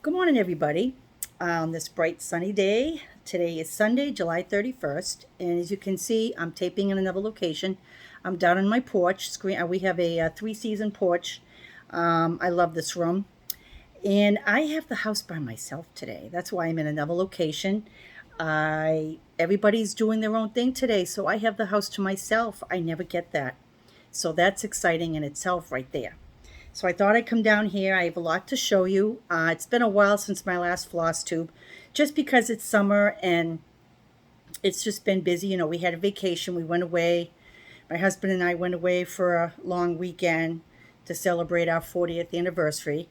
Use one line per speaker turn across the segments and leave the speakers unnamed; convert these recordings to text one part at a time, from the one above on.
Good morning, everybody. On this bright sunny day, today is Sunday, July 31st, and as you can see, I'm taping in another location. I'm down on my porch. We have a three-season porch. I love this room, and I have the house by myself today. That's why I'm in another location. Everybody's doing their own thing today, so I have the house to myself. I never get that, so that's exciting in itself, right there. So I thought I'd come down here. I have a lot to show you. It's been a while since my last floss tube, just because it's summer and it's just been busy. You know, we had a vacation. We went away. My husband and I went away for a long weekend to celebrate our 40th anniversary.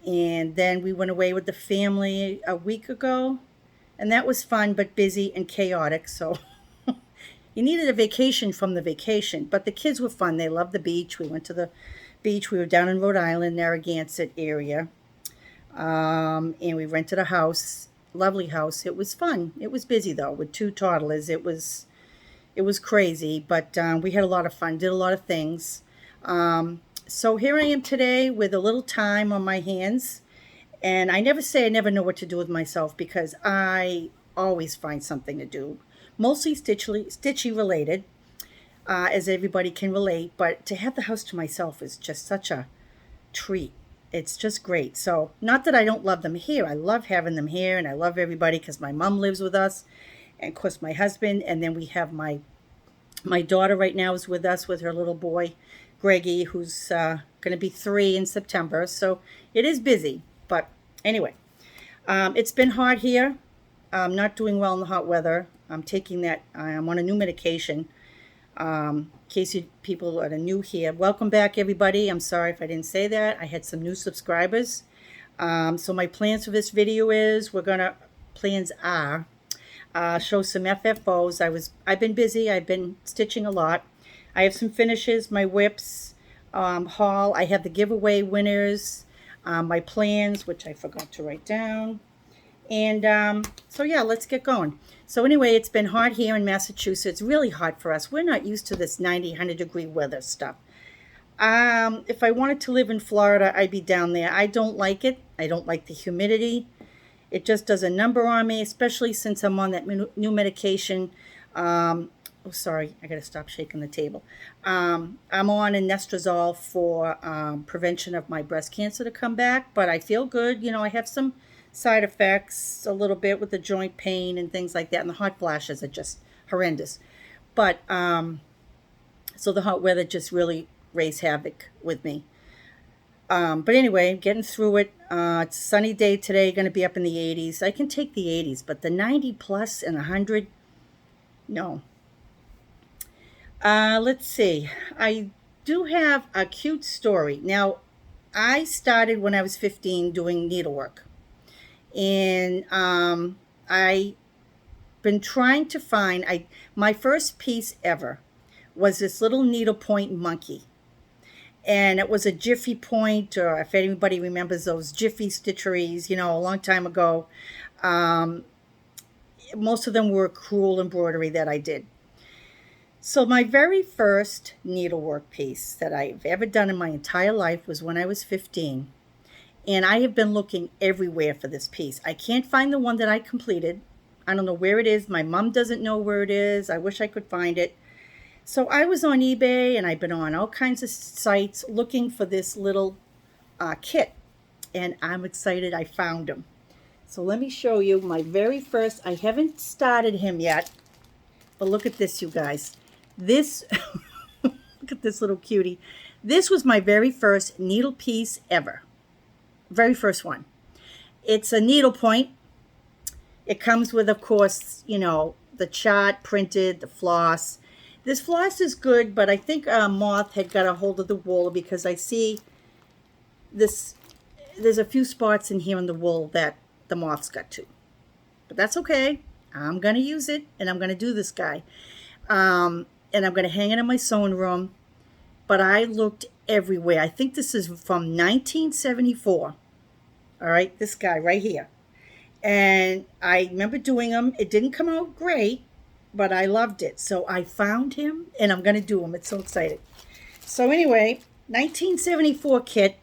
And then we went away with the family a week ago. And that was fun, but busy and chaotic. So you needed a vacation from the vacation. But the kids were fun. They loved the beach. We went to the beach. We were down in Rhode Island, Narragansett area, and we rented a house, lovely house. It was fun. It was busy though with two toddlers. It was crazy, but we had a lot of fun. Did a lot of things. So here I am today with a little time on my hands, and I never say I never know what to do with myself because I always find something to do, mostly stitchy related as everybody can relate, but to have the house to myself is just such a treat. It's just great. So, not that I don't love them here. I love having them here, and I love everybody because my mom lives with us, and of course my husband, and then we have my daughter right now is with us with her little boy, Greggy, who's going to be 3 in September. So it is busy, but anyway, it's been hot here. I'm not doing well in the hot weather. I'm taking that. I'm on a new medication. In case people are new here, welcome back, everybody. I'm sorry if I didn't say that. I had some new subscribers. So my plans for this video is plans are show some FFOs. I've been busy. I've been stitching a lot. I have some finishes, my whips haul. I have the giveaway winners, my plans, which I forgot to write down. And so yeah, let's get going. So anyway, it's been hot here in Massachusetts, really hot for us. We're not used to this 90, 100-degree weather stuff. If I wanted to live in Florida, I'd be down there. I don't like it. I don't like the humidity. It just does a number on me, especially since I'm on that new medication. Oh, sorry, I got to stop shaking the table. I'm on anastrozole for prevention of my breast cancer to come back, but I feel good. You know, I have some side effects a little bit with the joint pain and things like that, and the hot flashes are just horrendous. But so the hot weather just really raised havoc with me. But anyway, getting through it. It's a sunny day today, going to be up in the 80s. I can take the 80s, but the 90 plus and 100, no. Let's see. I do have a cute story. Now, I started when I was 15 doing needlework. And I've been trying to find, my first piece ever was this little needlepoint monkey. And it was a Jiffy Point, or if anybody remembers those Jiffy stitcheries, you know, a long time ago. Most of them were crewel embroidery that I did. So my very first needlework piece that I've ever done in my entire life was when I was 15. And I have been looking everywhere for this piece. I can't find the one that I completed. I don't know where it is. My mom doesn't know where it is. I wish I could find it. So I was on eBay, and I've been on all kinds of sites looking for this little kit. And I'm excited I found him. So let me show you my very first. I haven't started him yet. But look at this, you guys. This, look at this little cutie. This was my very first needle piece ever. Very first one. It's a needlepoint. It comes with, of course, you know, the chart printed, the floss. This floss is good, but I think a moth had got a hold of the wool because I see this. There's a few spots in here in the wool that the moths got to. But that's okay. I'm going to use it, and I'm going to do this guy. And I'm going to hang it in my sewing room. But I looked everywhere. I think this is from 1974. All right, this guy right here. And I remember doing him. It didn't come out great, but I loved it. So I found him, and I'm going to do him. It's so exciting. So anyway, 1974 kit.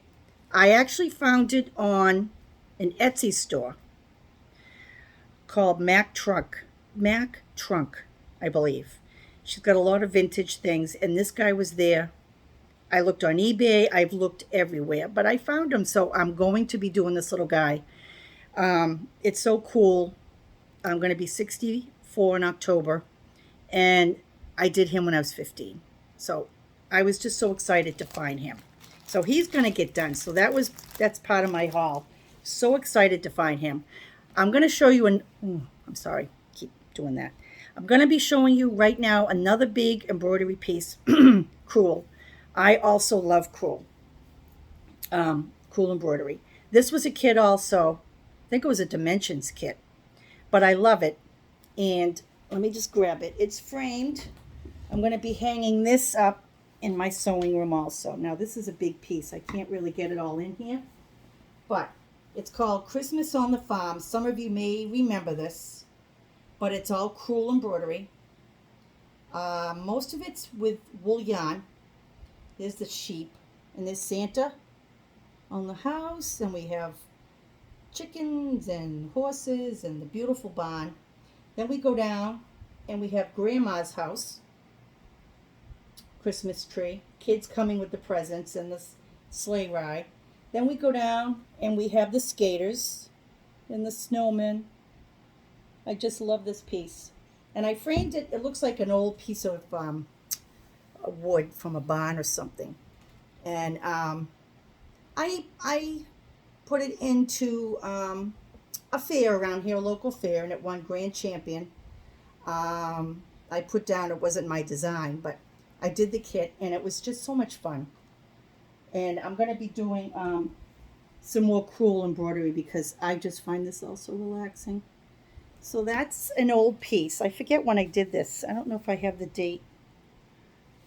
I actually found it on an Etsy store called Mac Trunk, I believe. She's got a lot of vintage things, and this guy was there. I looked on eBay, I've looked everywhere, but I found him, so I'm going to be doing this little guy. It's so cool. I'm going to be 64 in October, and I did him when I was 15. So I was just so excited to find him. So he's going to get done. So that's part of my haul. So excited to find him. I'm going to show you I'm sorry, keep doing that. I'm going to be showing you right now another big embroidery piece, crewel. I also love crewel embroidery. This was a kit also. I think it was a Dimensions kit, but I love it. And let me just grab it. It's framed. I'm going to be hanging this up in my sewing room also. Now this is a big piece. I can't really get it all in here, but it's called Christmas on the Farm. Some of you may remember this, but it's all crewel embroidery. Most of it's with wool yarn. There's the sheep, and there's Santa on the house, and we have chickens and horses and the beautiful barn. Then we go down and we have Grandma's house, Christmas tree, kids coming with the presents and the sleigh ride. Then we go down and we have the skaters and the snowmen. I just love this piece. And I framed it. It looks like an old piece of wood from a barn or something. And I put it into a fair around here, a local fair, and it won Grand Champion. I put down, it wasn't my design, but I did the kit, and it was just so much fun. And I'm going to be doing some more crewel embroidery because I just find this also relaxing. So that's an old piece. I forget when I did this. I don't know if I have the date.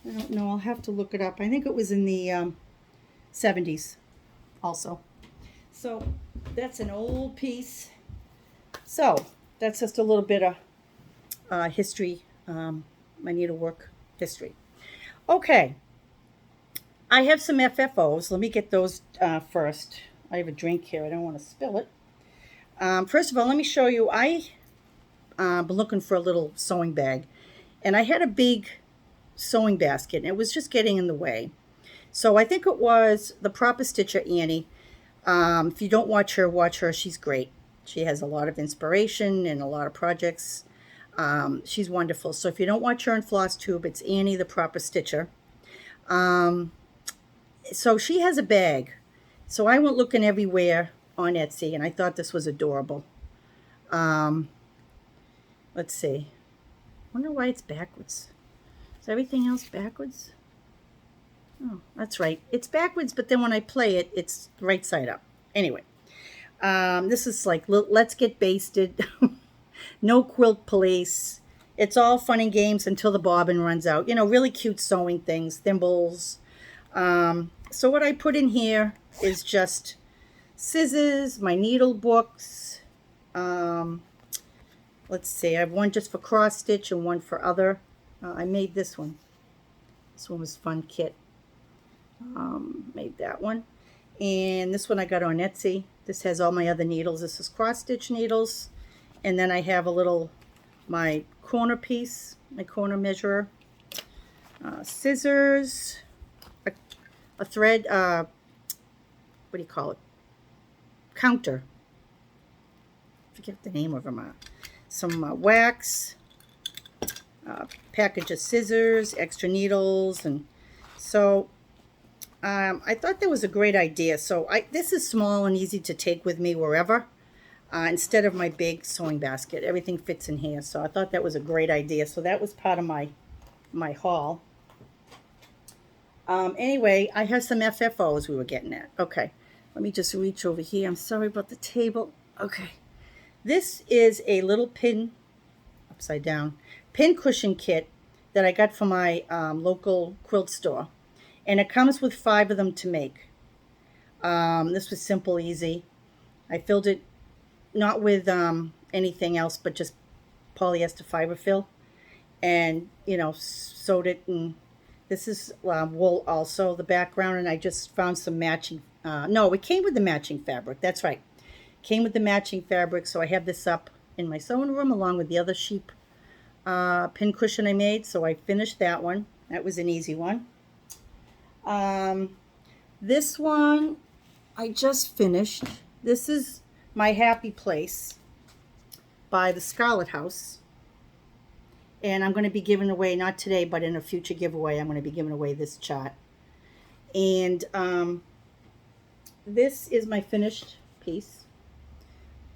I don't know. I'll have to look it up. I think it was in the 70s also. So that's an old piece. So that's just a little bit of history, my needlework history. Okay. I have some FFOs. Let me get those first. I have a drink here. I don't want to spill it. First of all, let me show you. I've been looking for a little sewing bag. And I had a big sewing basket, and it was just getting in the way. So I think it was the Proper Stitcher, Annie. If you don't watch her. She's great. She has a lot of inspiration and a lot of projects. She's wonderful. So if you don't watch her on Flosstube, it's Annie the Proper Stitcher. So she has a bag. So I went looking everywhere on Etsy, and I thought this was adorable. Let's see. I wonder why it's backwards. Is everything else backwards? Oh, that's right. It's backwards, but then when I play it, it's right side up. Anyway, this is like Let's Get Basted. No Quilt Police. It's all fun and games until the bobbin runs out. You know, really cute sewing things, thimbles. So what I put in here is just scissors, my needle books. Let's see, I have one just for cross stitch and one for other. I made this one. This one was fun kit. Made that one. And this one I got on Etsy. This has all my other needles. This is cross stitch needles. And then I have a little, my corner piece, my corner measurer. Scissors. A thread, what do you call it? Counter. I forget the name of them. Some wax. Package of scissors, extra needles, and so I thought that was a great idea. So this is small and easy to take with me wherever, instead of my big sewing basket. Everything fits in here, so I thought that was a great idea. So that was part of my haul. Anyway, I have some FFOs we were getting at. Okay, let me just reach over here. I'm sorry about the table. Okay, this is a little pin, upside down, pin cushion kit that I got from my local quilt store. And it comes with 5 of them to make. This was simple, easy. I filled it not with anything else but just polyester fiber fill. And, you know, sewed it. And this is wool also, the background. And I just found some matching. No, it came with the matching fabric. That's right. Came with the matching fabric, so I have this up in my sewing room along with the other sheep pin cushion I made. So I finished that one. That was an easy one. This one I just finished. This is My Happy Place by the Scarlet House. And I'm going to be giving away, not today, but in a future giveaway, I'm going to be giving away this chart. And this is my finished piece.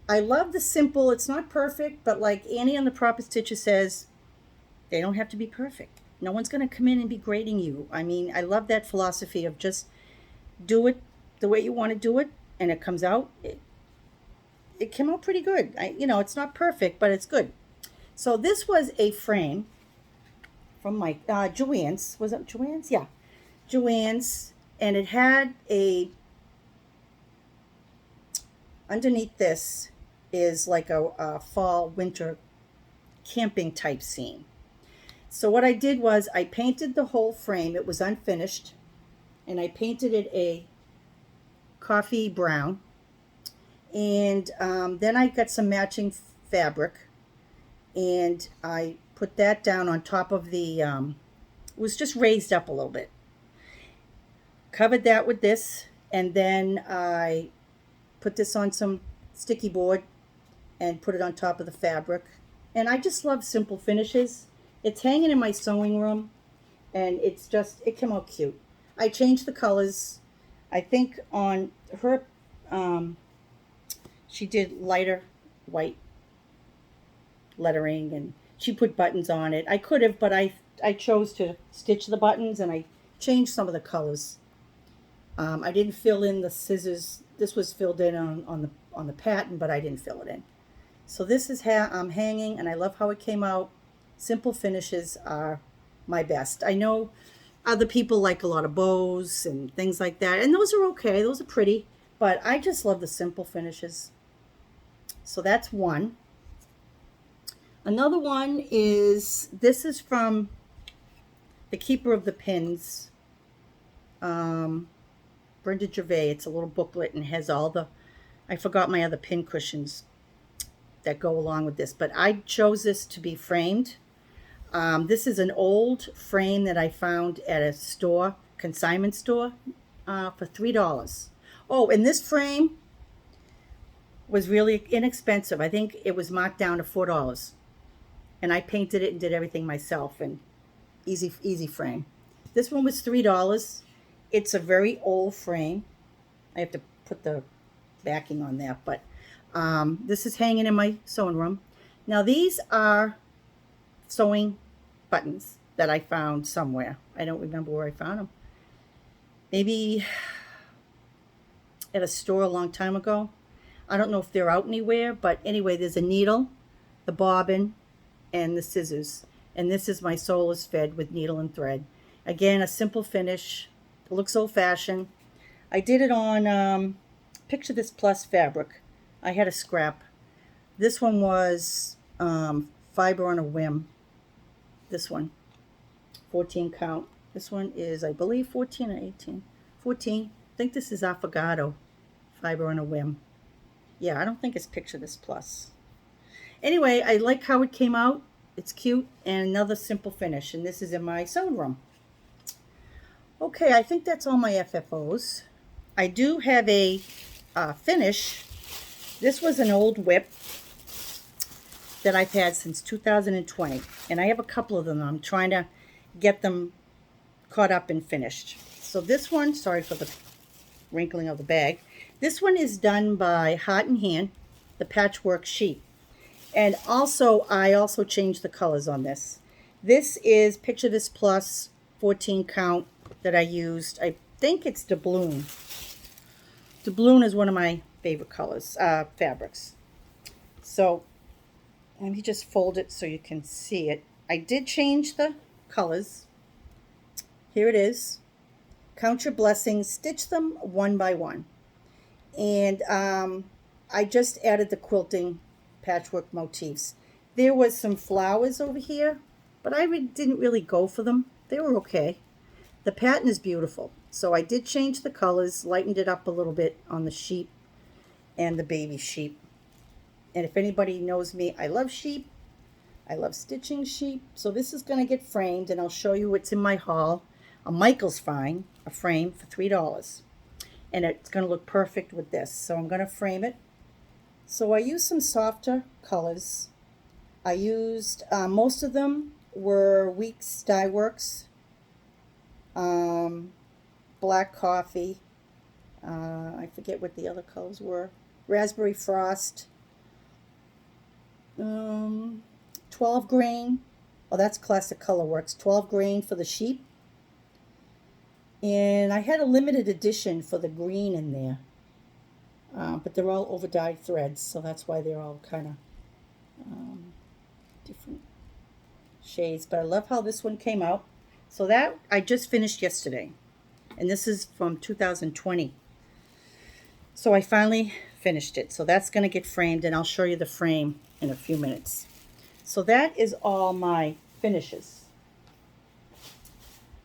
I love the simple, it's not perfect, but like Annie on the Proper Stitches says, they don't have to be perfect. No one's going to come in and be grading you. I mean, I love that philosophy of just do it the way you want to do it, and it comes out. It came out pretty good. It's not perfect, but it's good. So this was a frame from my Joann's. Was it Joann's? Yeah, Joann's, and it had underneath this is like a fall winter camping type scene. So what I did was I painted the whole frame. It was unfinished, and I painted it a coffee brown, and then I got some matching fabric, and I put that down on top of the it was just raised up a little bit, covered that with this, and then I put this on some sticky board and put it on top of the fabric. And I just love simple finishes. It's hanging in my sewing room, and it came out cute. I changed the colors. I think on her, she did lighter white lettering, and she put buttons on it. I could have, but I chose to stitch the buttons, and I changed some of the colors. I didn't fill in the scissors. This was filled in on the pattern, but I didn't fill it in. So this is hanging, and I love how it came out. Simple finishes are my best. I know other people like a lot of bows and things like that, and those are okay. Those are pretty, but I just love the simple finishes. So that's one. Another one is, this is from The Keeper of the Pins, Brenda Gervais. It's a little booklet and has all the, I forgot my other pin cushions that go along with this, but I chose this to be framed. This is an old frame that I found at a store, consignment store, for $3. Oh, and this frame was really inexpensive. I think it was marked down to $4. And I painted it and did everything myself, and easy frame. This one was $3. It's a very old frame. I have to put the backing on that, but this is hanging in my sewing room. Now these are sewing buttons that I found somewhere. I don't remember where I found them. Maybe at a store a long time ago. I don't know if they're out anywhere, but anyway, there's a needle, the bobbin, and the scissors. And this is my sewless fed with needle and thread. Again, a simple finish. It looks old-fashioned. I did it on Picture This Plus fabric. I had a scrap. This one was fiber on a whim. This one, 14 count. This one is, I believe, 14 or 18. 14. I think this is Affogato, fiber on a whim. Yeah, I don't think it's Picture This Plus. Anyway, I like how it came out. It's cute, and another simple finish. And this is in my sewing room. Okay, I think that's all my FFOs. I do have a finish. This was an old whip that I've had since 2020, and I have a couple of them. I'm trying to get them caught up and finished. So this one, sorry for the wrinkling of the bag. This one is done by Heart and Hand, the patchwork sheet. And also, I also changed the colors on this. This is Picture This Plus 14 count that I used. I think it's doubloon. Doubloon is one of my favorite colors, fabrics. So let me just fold it so you can see it. I did change the colors. Here it is. Count your blessings. Stitch them one by one. And I just added the quilting patchwork motifs. There was some flowers over here, but I didn't really go for them. They were okay. The pattern is beautiful. So I did change the colors, lightened it up a little bit on the sheet. and the baby sheep. And if anybody knows me, I love sheep. I love stitching sheep. So this is going to get framed, and I'll show you what's in my haul. A Michael's Find, a frame for $3. And it's going to look perfect with this. So I'm going to frame it. So I used some softer colors. I used, most of them were Weeks Dye Works, Black Coffee, I forget what the other colors were, Raspberry Frost, 12 grain, oh that's Classic Color Works, 12 grain for the sheep. And I had a limited edition for the green in there, but they're all over dyed threads, so that's why they're all kind of different shades. But I love how this one came out. So that I just finished yesterday, and this is from 2020. So I finally finished it. So that's going to get framed, and I'll show you the frame in a few minutes. So that is all my finishes.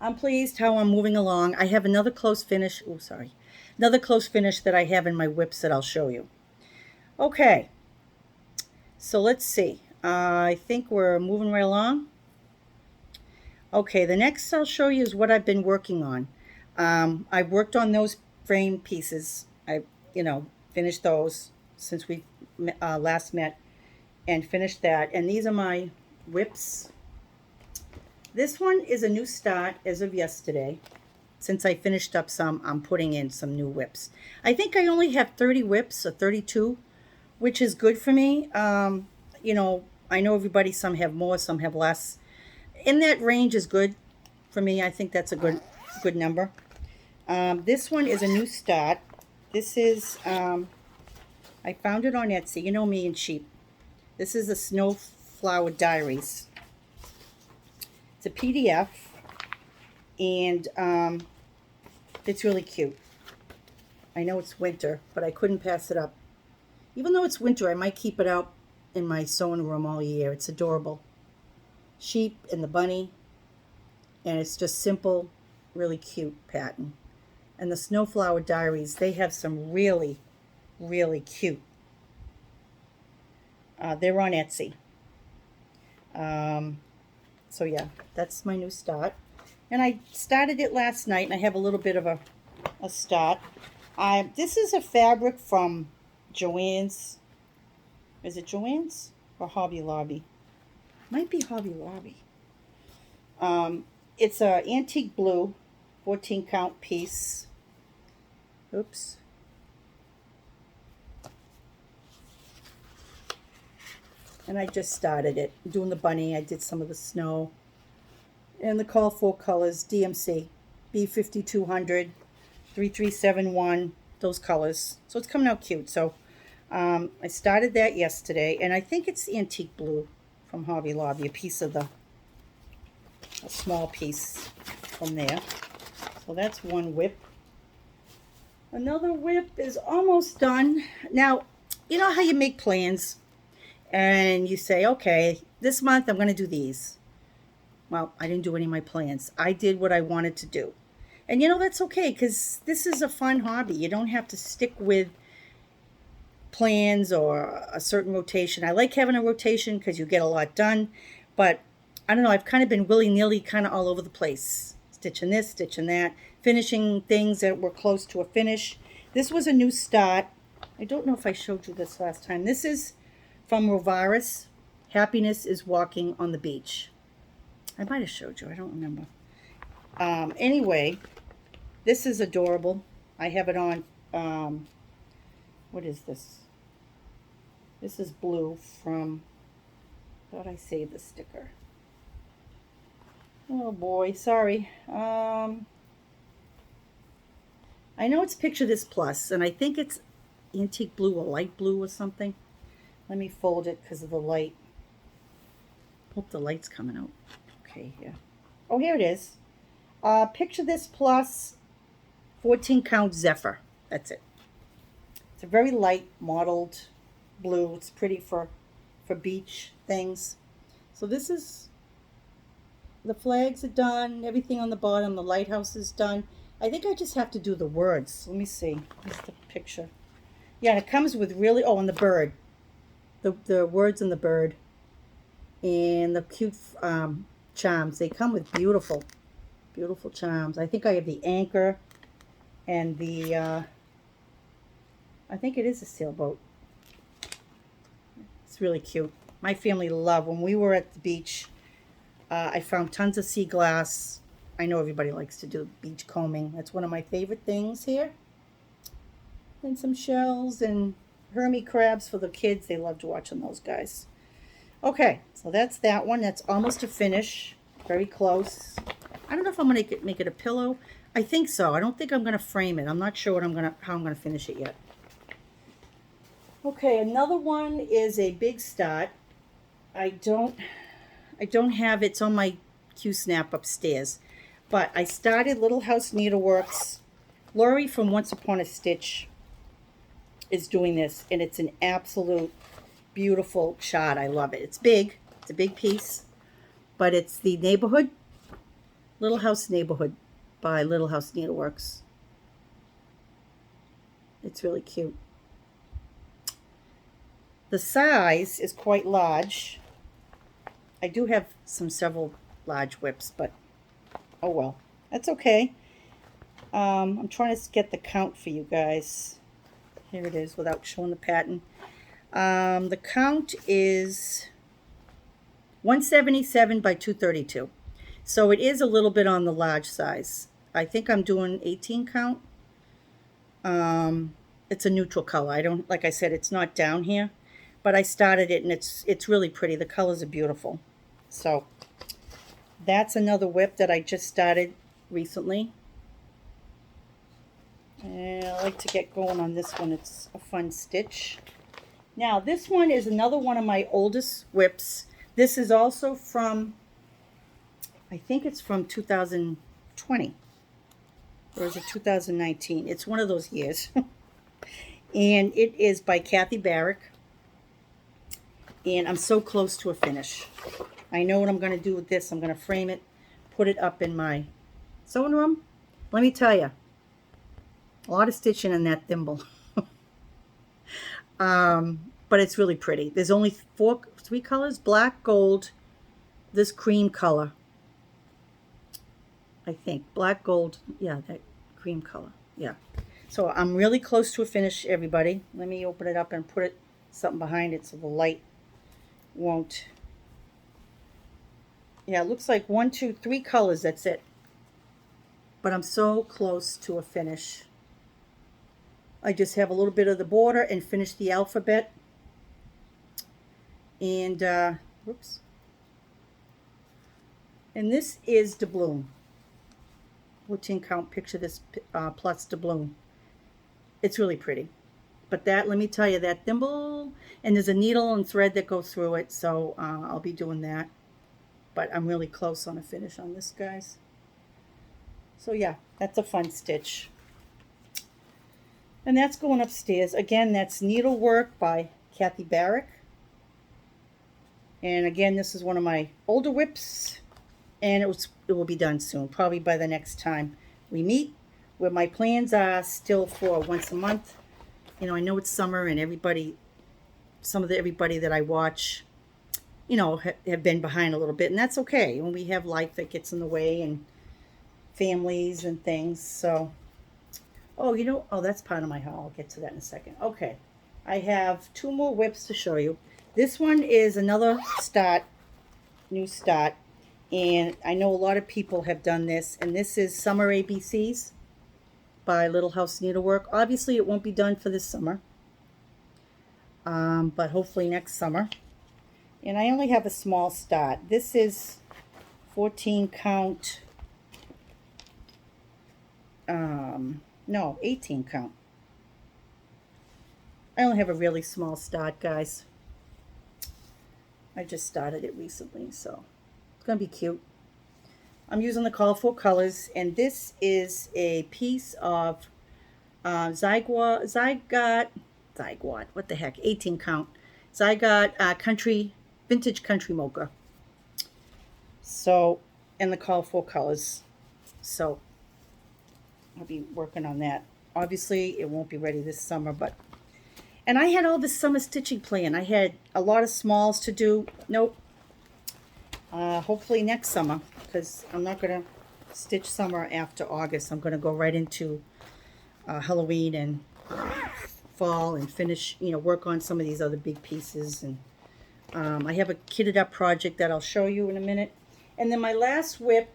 I'm pleased how I'm moving along. I have another close finish. Oh, sorry. Another close finish that I have in my whips that I'll show you. Okay. So let's see. I think we're moving right along. Okay, the next I'll show you is what I've been working on. I've worked on those frame pieces. I, finished those since we last met and finished that. And these are my whips. This one is a new start as of yesterday. Since I finished up some, I'm putting in some new whips. I think I only have 30 whips or 32, which is good for me. I know everybody, some have more, some have less. In that range is good for me. I think that's a good number. This one is a new start. This is, I found it on Etsy. You know me and sheep. This is the Snowflower Diaries. It's a PDF, and it's really cute. I know it's winter, but I couldn't pass it up. Even though it's winter, I might keep it out in my sewing room all year. It's adorable. Sheep and the bunny, and it's just simple, really cute pattern. And the Snowflower Diaries, they have some really, really cute. They're on Etsy. So yeah, that's my new start. And I started it last night, and I have a little bit of a start. This is a fabric from Joann's. Is it Joann's or Hobby Lobby? Might be Hobby Lobby. It's a antique blue, 14 count piece. Oops. And I just started it. Doing the bunny, I did some of the snow. And the call for colors, DMC, B5200, 3371, those colors. So it's coming out cute. So I started that yesterday, and I think it's antique blue from Hobby Lobby, a small piece from there. So that's one whip. Another whip is almost done. Now, you know how you make plans and you say, okay, this month I'm going to do these. Well, I didn't do any of my plans. I did what I wanted to do. And that's okay, because this is a fun hobby. You don't have to stick with plans or a certain rotation. I like having a rotation because you get a lot done. But I don't know, I've kind of been willy-nilly kind of all over the place. Stitching this, stitching that, finishing things that were close to a finish. This was a new start. I don't know if I showed you this last time. This is from Rovaris. Happiness is Walking on the Beach. I might have showed you. I don't remember. Anyway, this is adorable. I have it on, what is this? This is blue from, I thought I saved the sticker. Oh boy, sorry. I know it's Picture This Plus, and I think it's antique blue or light blue or something. Let me fold it because of the light. Hope the light's coming out. Okay, here. Oh, here it is. Picture This Plus 14 count Zephyr. That's it. It's a very light mottled blue. It's pretty for beach things. So this is, the flags are done, everything on the bottom, the lighthouse is done. I think I just have to do the words. Let me see. Here's the picture. Yeah, it comes with really, oh, and the bird. The words in the bird. And the cute charms. They come with beautiful, beautiful charms. I think I have the anchor and the, I think it is a sailboat. It's really cute. My family loved, when we were at the beach, I found tons of sea glass. I know everybody likes to do beach combing. That's one of my favorite things here. And some shells and Hermie crabs for the kids. They loved watching those guys. Okay, so that's that one. That's almost a finish. Very close. I don't know if I'm going to make it a pillow. I think so. I don't think I'm going to frame it. I'm not sure how I'm going to finish it yet. Okay, another one is a big start. I don't have it's on my Q-Snap upstairs. But I started Little House Needleworks. Lori from Once Upon a Stitch is doing this, and it's an absolute beautiful shot. I love it. It's big. It's a big piece. But it's the Neighborhood, Little House Neighborhood by Little House Needleworks. It's really cute. The size is quite large. I do have several large whips, but oh well. That's okay. I'm trying to get the count for you guys. Here it is without showing the pattern. The count is 177 by 232. So it is a little bit on the large size. I think I'm doing 18 count. It's a neutral color. I don't, like I said, it's not down here, but I started it and it's really pretty. The colors are beautiful. So that's another whip that I just started recently. And I like to get going on this one. It's a fun stitch. Now this one is another one of my oldest whips. This is also from, I think it's from 2020. Or is it 2019? It's one of those years. And it is by Kathy Barrick. And I'm so close to a finish. I know what I'm going to do with this. I'm going to frame it, put it up in my sewing room. Let me tell you, a lot of stitching in that thimble. But it's really pretty. There's only three colors, black, gold, this cream color. I think black, gold, yeah, that cream color, yeah. So I'm really close to a finish, everybody. Let me open it up and put something behind it so the light won't. Yeah, it looks like 1, 2, 3 colors, that's it. But I'm so close to a finish. I just have a little bit of the border and finish the alphabet. And, whoops. And this is doubloon. 14 count, picture this plus doubloon. It's really pretty. But that, let me tell you, that thimble, and there's a needle and thread that goes through it, so I'll be doing that. But I'm really close on a finish on this, guys. So yeah, that's a fun stitch. And that's going upstairs. Again, that's Needlework by Kathy Barrick. And again, this is one of my older whips. And it will be done soon, probably by the next time we meet. Where my plans are still for once a month. You know, I know it's summer and everybody that I watch, you know, have been behind a little bit. And that's okay. When we have life that gets in the way and families and things. So, oh, you know, oh, that's part of my haul. I'll get to that in a second. Okay. I have 2 more whips to show you. This one is another new start. And I know a lot of people have done this. And this is Summer ABCs by Little House Needlework. Obviously, it won't be done for this summer. But hopefully next summer. And I only have a small start. This is 14 count. No, 18 count. I only have a really small start, guys. I just started it recently, so it's going to be cute. I'm using the colorful colors, and this is a piece of Zygot, what the heck, 18 count. Zygot vintage country mocha. So, and the colorful colors. So, I'll be working on that. Obviously, it won't be ready this summer, but And I had all this summer stitching planned. I had a lot of smalls to do. Nope. Hopefully next summer, because I'm not going to stitch summer after August. I'm going to go right into Halloween and fall and finish, work on some of these other big pieces. And I have a kitted up project that I'll show you in a minute. And then my last whip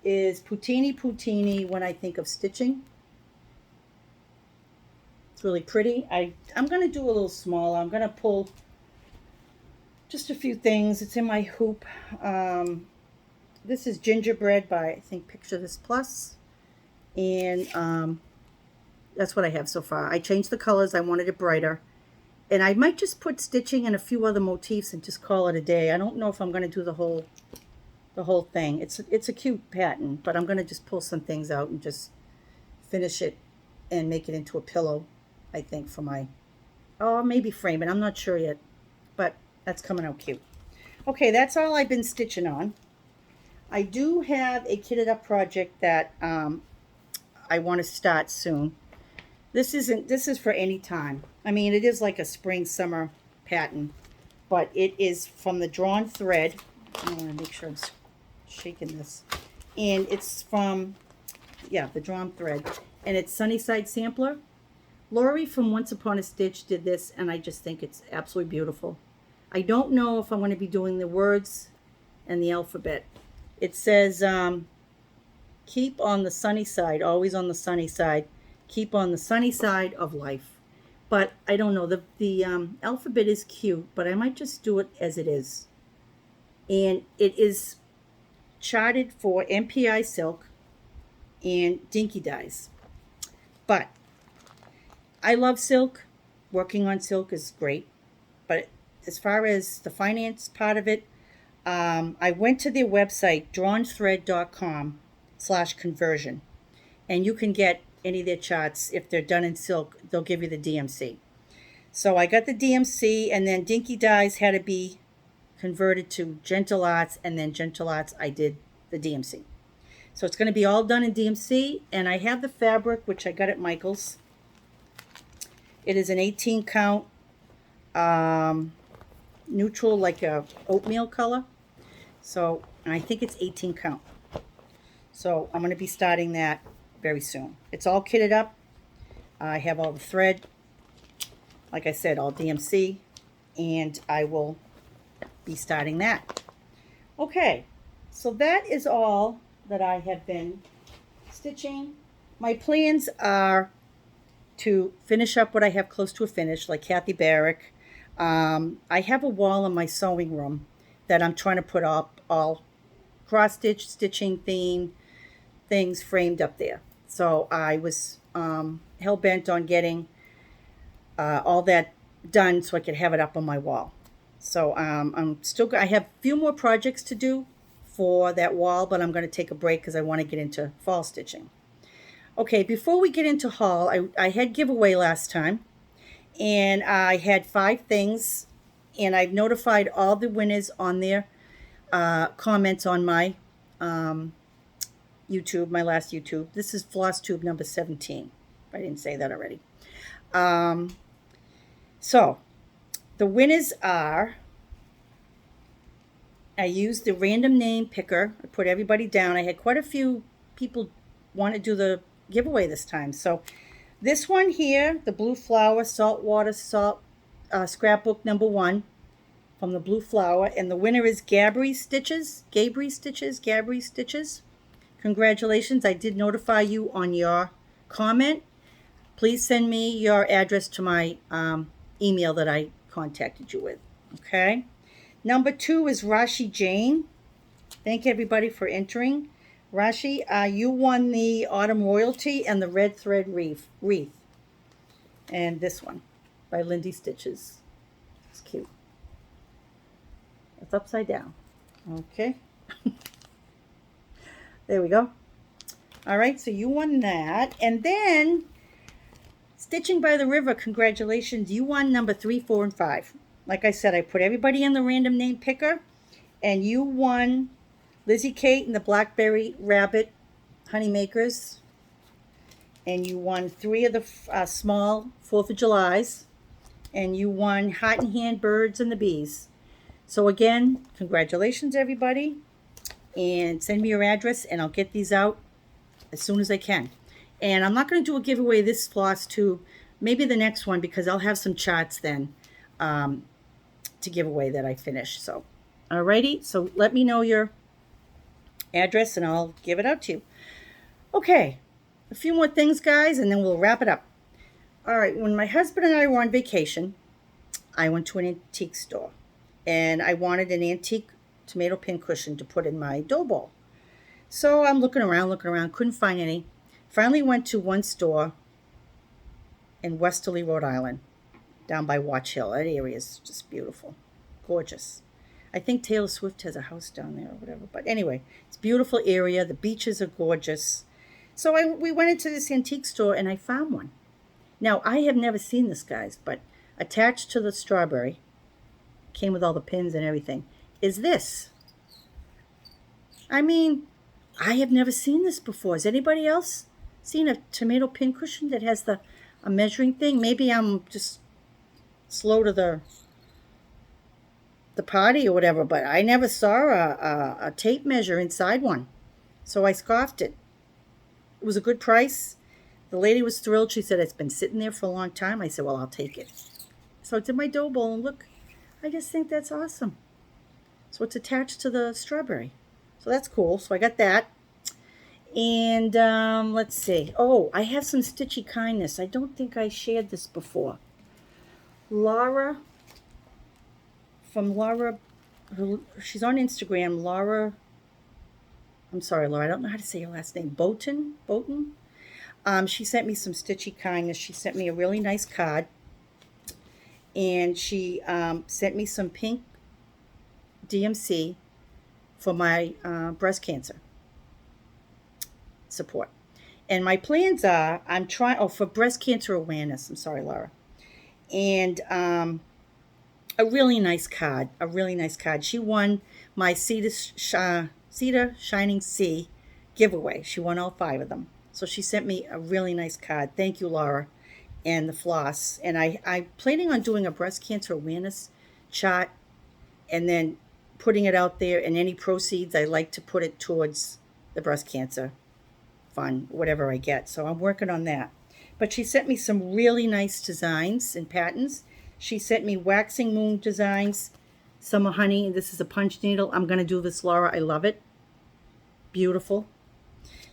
is Poutini when I think of stitching. It's really pretty. I'm going to do a little smaller. I'm going to pull just a few things. It's in my hoop. This is Gingerbread by, I think, Picture This Plus. And that's what I have so far. I changed the colors. I wanted it brighter. And I might just put stitching and a few other motifs and just call it a day. I don't know if I'm going to do the whole thing. It's a cute pattern, but I'm going to just pull some things out and just finish it and make it into a pillow, I think, for my, maybe frame it. I'm not sure yet, but that's coming out cute. Okay, that's all I've been stitching on. I do have a kitted up project that I want to start soon. This is for any time. I mean, it is like a spring summer pattern, but it is from the drawn thread. I want to make sure I'm shaking this. And it's from, the drawn thread. And it's Sunnyside Sampler. Lori from Once Upon a Stitch did this, and I just think it's absolutely beautiful. I don't know if I'm going to be doing the words and the alphabet. It says, keep on the sunny side, always on the sunny side. Keep on the sunny side of life. But I don't know, the alphabet is cute, but I might just do it as it is. And it is charted for MPI silk and dinky dyes. But I love silk. Working on silk is great. But as far as the finance part of it, I went to their website, drawnthread.com/conversion. And you can get any of their charts. If they're done in silk, they'll give you the DMC. So I got the DMC, and then dinky dyes had to be converted to Gentle Arts, and then Gentle Arts I did the DMC. So it's going to be all done in DMC, and I have the fabric, which I got at Michael's. It is an 18 count neutral, like a oatmeal color. So, and I think it's 18 count. So I'm going to be starting that very soon. It's all kitted up. I have all the thread. Like I said, all DMC. And I will be starting that. Okay, so that is all that I have been stitching. My plans are to finish up what I have close to a finish, like Kathy Barrick. I have a wall in my sewing room that I'm trying to put up all cross-stitch, stitching theme things framed up there. So I was hell-bent on getting all that done so I could have it up on my wall. So I have a few more projects to do for that wall, but I'm going to take a break because I want to get into fall stitching. Okay, before we get into haul, I had giveaway last time, and I had 5 things, and I've notified all the winners on their comments on my YouTube, my last YouTube. This is Flosstube number 17. I didn't say that already. So, the winners are, I used the random name picker. I put everybody down. I had quite a few people want to do the giveaway this time. So, this one here, the Blue Flower Saltwater Salt Scrapbook number 1 from the Blue Flower. And the winner is Gabriel Stitches. Congratulations. I did notify you on your comment. Please send me your address to my email that I contacted you with. Okay. Number 2 is Raishi Jain. Thank everybody for entering. Raishi, you won the Autumn Royalty and the Red Thread Wreath. And this one by Lindy Stitches. It's cute. It's upside down. Okay. There we go. All right, so you won that. And then, Stitching by the River, congratulations. You won number 3, 4, and 5. Like I said, I put everybody in the random name picker. And you won Lizzie Kate and the Blackberry Rabbit Honeymakers. And you won 3 of the small 4th of Julys. and you won Heart and Hand Birds and the Bees. So again, congratulations everybody, and send me your address and I'll get these out as soon as I can. And I'm not going to do a giveaway this floss tube, maybe the next one, because I'll have some charts then to give away that I finish. So, alrighty, so let me know your address and I'll give it out to you. Okay, a few more things, guys, and then we'll wrap it up. All right, when my husband and I were on vacation, I went to an antique store, and I wanted an antique tomato pin cushion to put in my dough bowl. So I'm looking around, couldn't find any. Finally went to one store in Westerly, Rhode Island, down by Watch Hill. That area is just beautiful, gorgeous. I think Taylor Swift has a house down there or whatever. But anyway, it's a beautiful area. The beaches are gorgeous. So we went into this antique store and I found one. Now, I have never seen this, guys, but attached to the strawberry, came with all the pins and everything, is this. I mean, I have never seen this before. Has anybody else seen a tomato pin cushion that has a measuring thing? Maybe I'm just slow to the party or whatever, but I never saw a tape measure inside one. So I scoffed it. It was a good price. The lady was thrilled. She said, it's been sitting there for a long time. I said, well, I'll take it. So it's in my dough bowl, and look, I just think that's awesome. So it's attached to the strawberry. So that's cool. So I got that. And let's see. Oh, I have some Stitchy Kindness. I don't think I shared this before. Laura, she's on Instagram, Laura. I'm sorry, Laura, I don't know how to say your last name. Boughton? She sent me some Stitchy Kindness. She sent me a really nice card. And she sent me some pink DMC for my breast cancer support. And my plans are, for breast cancer awareness. I'm sorry, Laura. And a really nice card. She won my Cedar Shining Sea giveaway. She won all 5 of them. So she sent me a really nice card. Thank you, Laura, and the floss. And I'm planning on doing a breast cancer awareness chart and then putting it out there, and any proceeds I like to put it towards the breast cancer fund, whatever I get. So I'm working on that. But she sent me some really nice designs and patterns. She sent me waxing moon designs, summer honey. This is a punch needle. I'm going to do this, Laura. I love it. Beautiful.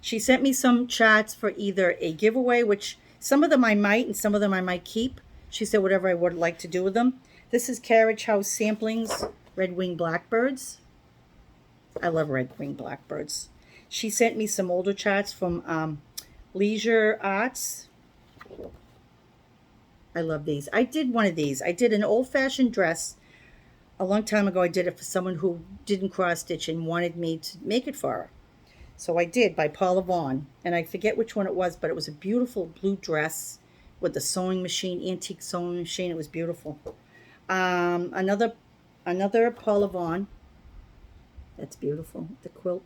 She sent me some charts for either a giveaway, which some of them I might and some of them I might keep. She said whatever I would like to do with them. This is Carriage House Samplings, Red-Winged Blackbirds. I love red-winged blackbirds. She sent me some older charts from Leisure Arts. I love these. I did one of these. I did an old-fashioned dress a long time ago. I did it for someone who didn't cross-stitch and wanted me to make it for her. So I did, by Paula Vaughn. And I forget which one it was, but it was a beautiful blue dress with the sewing machine, antique sewing machine. It was beautiful. Another Paula Vaughn. That's beautiful. The quilt.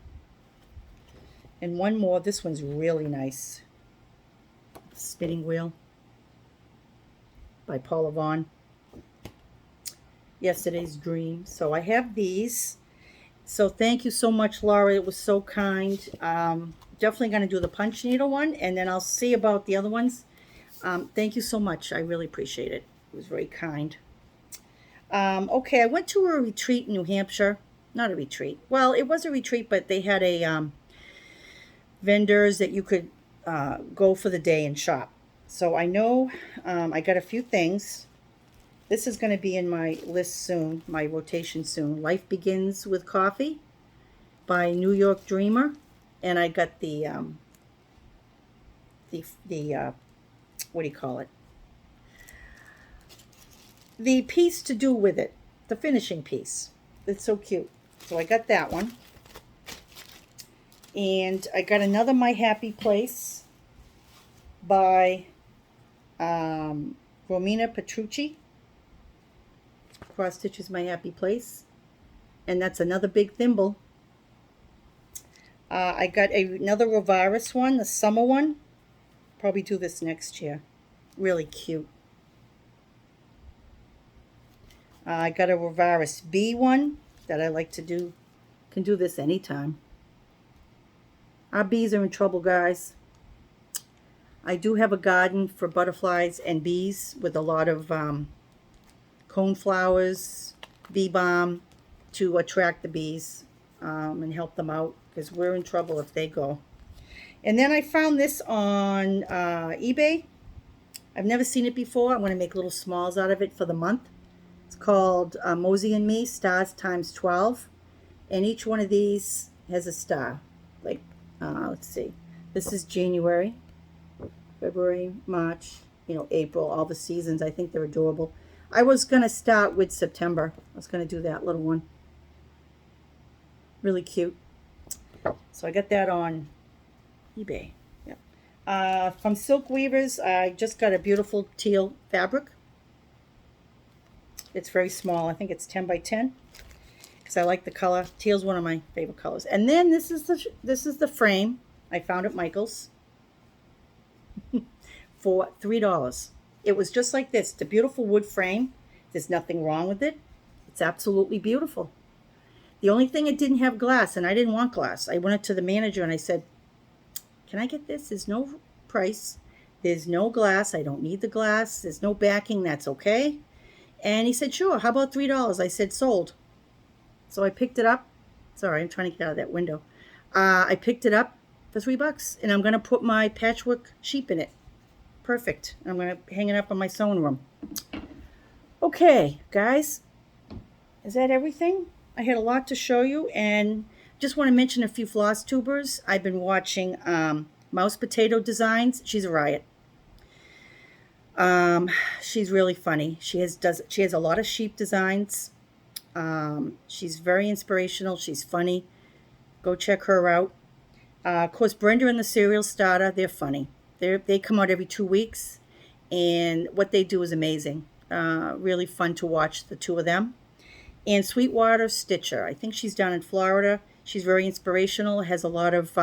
And one more. This one's really nice. Spinning wheel by Paula Vaughn. Yesterday's Dream. So I have these. So thank you so much, Laura. It was so kind. Definitely going to do the punch needle one, and then I'll see about the other ones. Thank you so much. I really appreciate it. It was very kind. Okay, I went to a retreat in New Hampshire. Not a retreat. Well, it was a retreat, but they had a vendors that you could go for the day and shop. So I know I got a few things. This is going to be in my list soon, my rotation soon. Life Begins with Coffee by New York Dreamer. And I got the what do you call it? The piece to do with it, the finishing piece. It's so cute. So I got that one. And I got another My Happy Place by Romina Petrucci. Cross Stitches My Happy Place. And that's another big thimble. I got another Rovaris one, the summer one. Probably do this next year. Really cute. I got a Raishi bee one that I like to do. Can do this anytime. Our bees are in trouble, guys. I do have a garden for butterflies and bees with a lot of cone flowers, bee balm to attract the bees and help them out because we're in trouble if they go. And then I found this on eBay. I've never seen it before. I'm going to make little smalls out of it for the month. It's called Mosey and Me Stars Times 12. And each one of these has a star. Like, let's see. This is January, February, March, April, all the seasons. I think they're adorable. I was going to start with September. I was going to do that little one. Really cute. So I got that on eBay. Yep. From Silk Weavers, I just got a beautiful teal fabric. It's very small. I think it's 10 by 10 because I like the color. Teal's one of my favorite colors. And then this is the frame I found at Michael's for $3. It was just like this. The beautiful wood frame. There's nothing wrong with it. It's absolutely beautiful. The only thing it didn't have glass, and I didn't want glass. I went up to the manager and I said, can I get this? There's no price. There's no glass. I don't need the glass. There's no backing. That's okay. And he said, sure. How about $3? I said, sold. So I picked it up. Sorry, I'm trying to get out of that window. I picked it up for $3, and I'm going to put my patchwork sheep in it. Perfect. I'm going to hang it up in my sewing room. Okay, guys. Is that everything? I had a lot to show you, and just want to mention a few Flosstubers. I've been watching Mouse Potato Designs. She's a riot. She's really funny. She has a lot of sheep designs. She's very inspirational. She's funny. Go check her out. Of course, Brenda and the Serial Starter, they're funny. They come out every 2 weeks, and what they do is amazing. Really fun to watch the two of them. And Sweetwater Stitcher. I think she's down in Florida. She's very inspirational. Has a lot of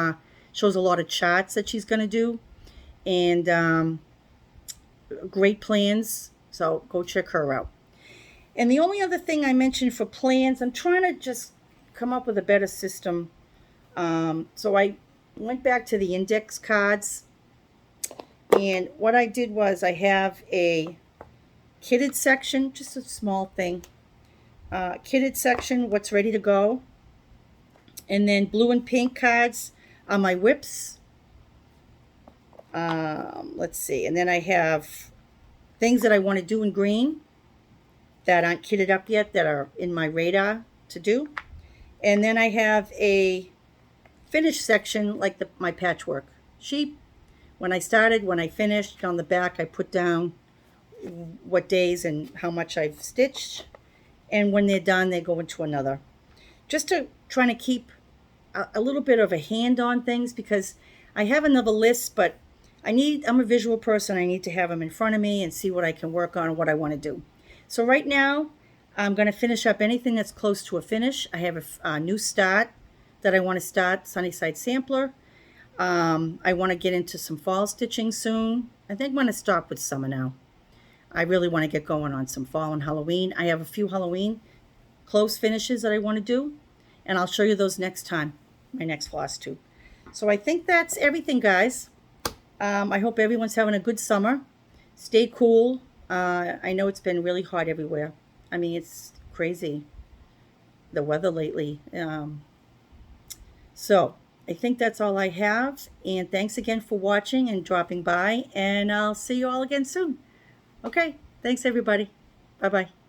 shows a lot of charts that she's going to do, and great plans. So go check her out. And the only other thing I mentioned for plans, I'm trying to just come up with a better system. So I went back to the index cards, and what I did was I have a kitted section, just a small thing. Kitted section, what's ready to go. And then blue and pink cards are my whips. Let's see. And then I have things that I want to do in green that aren't kitted up yet, that are in my radar to do. And then I have a finished section like my patchwork sheep. When I started, when I finished, on the back I put down what days and how much I've stitched. And when they're done, they go into another. Just to trying to keep a little bit of a hand on things, because I have another list, but I'm a visual person. I need to have them in front of me and see what I can work on and what I want to do. So right now, I'm going to finish up anything that's close to a finish. I have a new start that I want to start, Sunnyside Sampler. I want to get into some fall stitching soon. I think I'm going to stop with summer now. I really want to get going on some fall and Halloween. I have a few Halloween close finishes that I want to do, and I'll show you those next time, my next floss tube. So I think that's everything, guys. I hope everyone's having a good summer. Stay cool. I know it's been really hot everywhere. I mean, it's crazy, the weather lately. So I think that's all I have. And thanks again for watching and dropping by. And I'll see you all again soon. Okay. Thanks, everybody. Bye-bye.